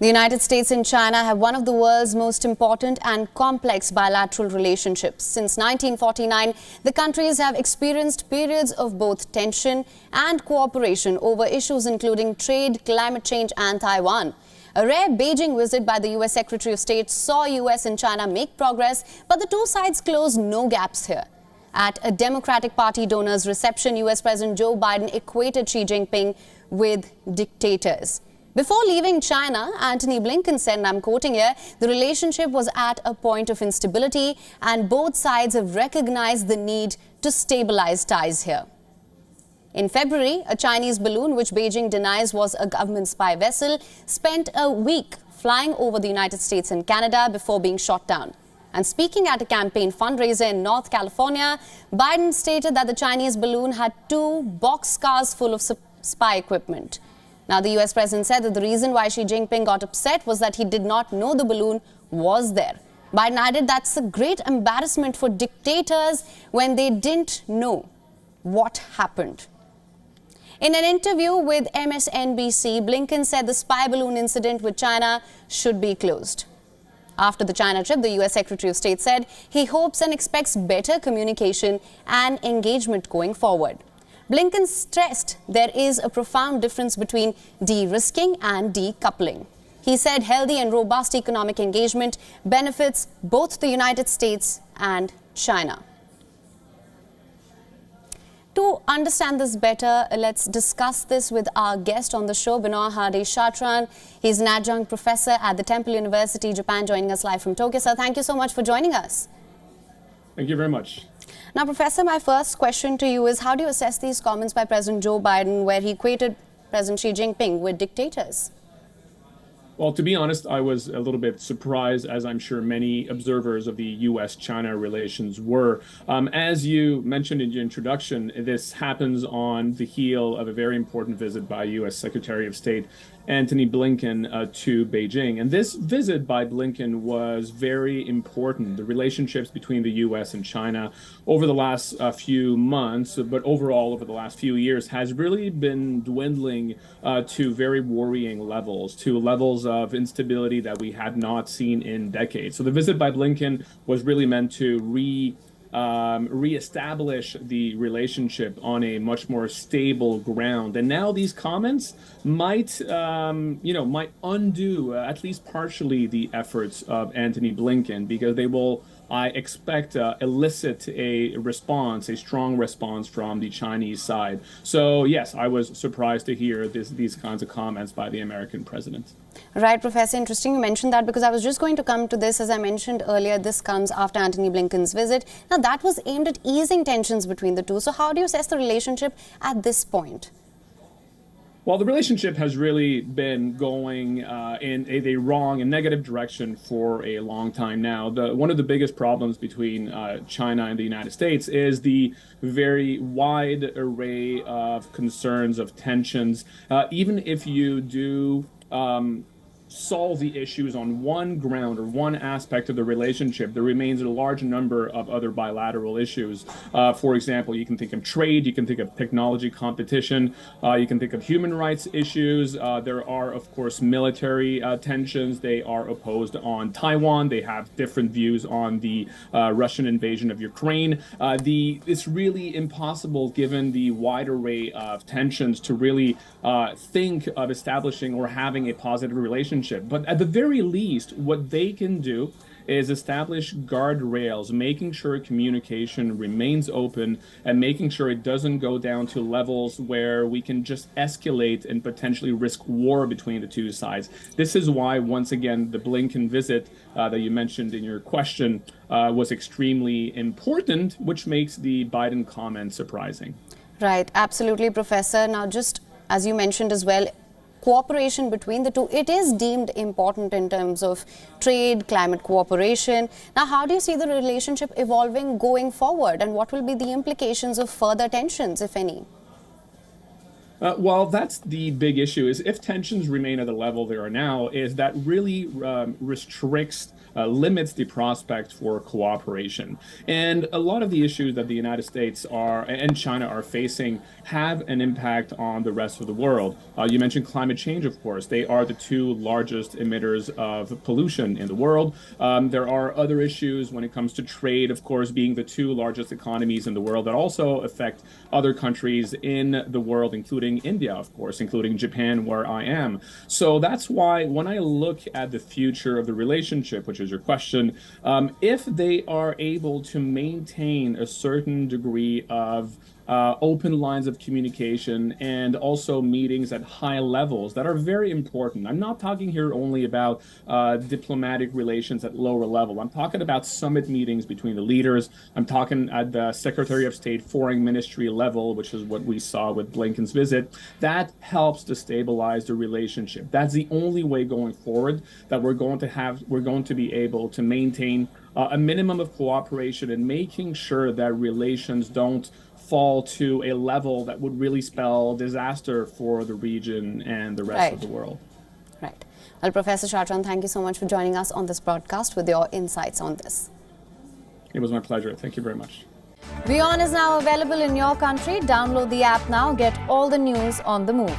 The United States and China have one of the world's most important and complex bilateral relationships. Since 1949, the countries have experienced periods of both tension and cooperation over issues including trade, climate change and Taiwan. A rare Beijing visit by the U.S. Secretary of State saw U.S. and China make progress, but the two sides closed no gaps here. At a Democratic Party donors' reception, U.S. President Joe Biden equated Xi Jinping with dictators. Before leaving China, Antony Blinken said, and I'm quoting here, the relationship was at a point of instability and both sides have recognized the need to stabilize ties here. In February, a Chinese balloon, which Beijing denies was a government spy vessel, spent a week flying over the United States and Canada before being shot down. And speaking at a campaign fundraiser in North California, Biden stated that the Chinese balloon had 2 boxcars full of spy equipment. Now, the U.S. president said that the reason why Xi Jinping got upset was that he did not know the balloon was there. Biden added that's a great embarrassment for dictators when they didn't know what happened. In an interview with MSNBC, Blinken said the spy balloon incident with China should be closed. After the China trip, the U.S. Secretary of State said he hopes and expects better communication and engagement going forward. Blinken stressed there is a profound difference between de-risking and decoupling. He said healthy and robust economic engagement benefits both the United States and China. To understand this better, let's discuss this with our guest on the show, Binoy Hadi-Chatran. He's an adjunct professor at the Temple University, Japan, joining us live from Tokyo. Sir, thank you so much for joining us. Thank you very much. Now, Professor, my first question to you is, how do you assess these comments by President Joe Biden, where he equated President Xi Jinping with dictators? Well, to be honest, I was a little bit surprised, as I'm sure many observers of the U.S.-China relations were. As you mentioned in your introduction, this happens on the heel of a very important visit by U.S. Secretary of State Antony Blinken to Beijing. And this visit by Blinken was very important. The relationships between the U.S. and China over the last few months, but overall over the last few years, has really been dwindling to very worrying levels, to levels of instability that we had not seen in decades. So the visit by Blinken was really meant to reestablish the relationship on a much more stable ground. And now these comments might undo at least partially the efforts of Antony Blinken, because they will, I expect, elicit a response, a strong response from the Chinese side. So yes, I was surprised to hear these kinds of comments by the American president. Right, Professor. Interesting you mentioned that, because I was just going to come to this. As I mentioned earlier, this comes after Antony Blinken's visit. Now, that was aimed at easing tensions between the two. So how do you assess the relationship at this point? Well, the relationship has really been going in a wrong and negative direction for a long time now. One of the biggest problems between China and the United States is the very wide array of concerns, of tensions. Even if you do solve the issues on one ground or one aspect of the relationship, there remains a large number of other bilateral issues. For example, you can think of trade, you can think of technology competition, you can think of human rights issues. There are, of course, military tensions. They are opposed on Taiwan. They have different views on the Russian invasion of Ukraine. It's really impossible, given the wide array of tensions, to really think of establishing or having a positive relationship. But at the very least, what they can do is establish guardrails, making sure communication remains open and making sure it doesn't go down to levels where we can just escalate and potentially risk war between the two sides. This is why, once again, the Blinken visit that you mentioned in your question was extremely important, which makes the Biden comment surprising. Right, absolutely, Professor. Now, just as you mentioned as well, cooperation between the two, it is deemed important in terms of trade, climate cooperation. Now, how do you see the relationship evolving going forward, and what will be the implications of further tensions, if any? Well, that's the big issue is if tensions remain at the level they are now, is that really restricts, limits the prospect for cooperation. And a lot of the issues that the United States are and China are facing have an impact on the rest of the world. You mentioned climate change, of course. They are the two largest emitters of pollution in the world. There are other issues when it comes to trade, of course, being the two largest economies in the world that also affect other countries in the world, including India, of course, including Japan, where I am. So that's why when I look at the future of the relationship, which is your question, if they are able to maintain a certain degree of open lines of communication and also meetings at high levels that are very important. I'm not talking here only about diplomatic relations at lower level. I'm talking about summit meetings between the leaders. I'm talking at the Secretary of State Foreign Ministry level, which is what we saw with Blinken's visit. That helps to stabilize the relationship. That's the only way going forward that we're going to be able to maintain a minimum of cooperation and making sure that relations don't fall to a level that would really spell disaster for the region and the rest of the world. Right. Well, Professor Chartrand, thank you so much for joining us on this broadcast with your insights on this. It was my pleasure. Thank you very much. WION is now available in your country. Download the app now. Get all the news on the move.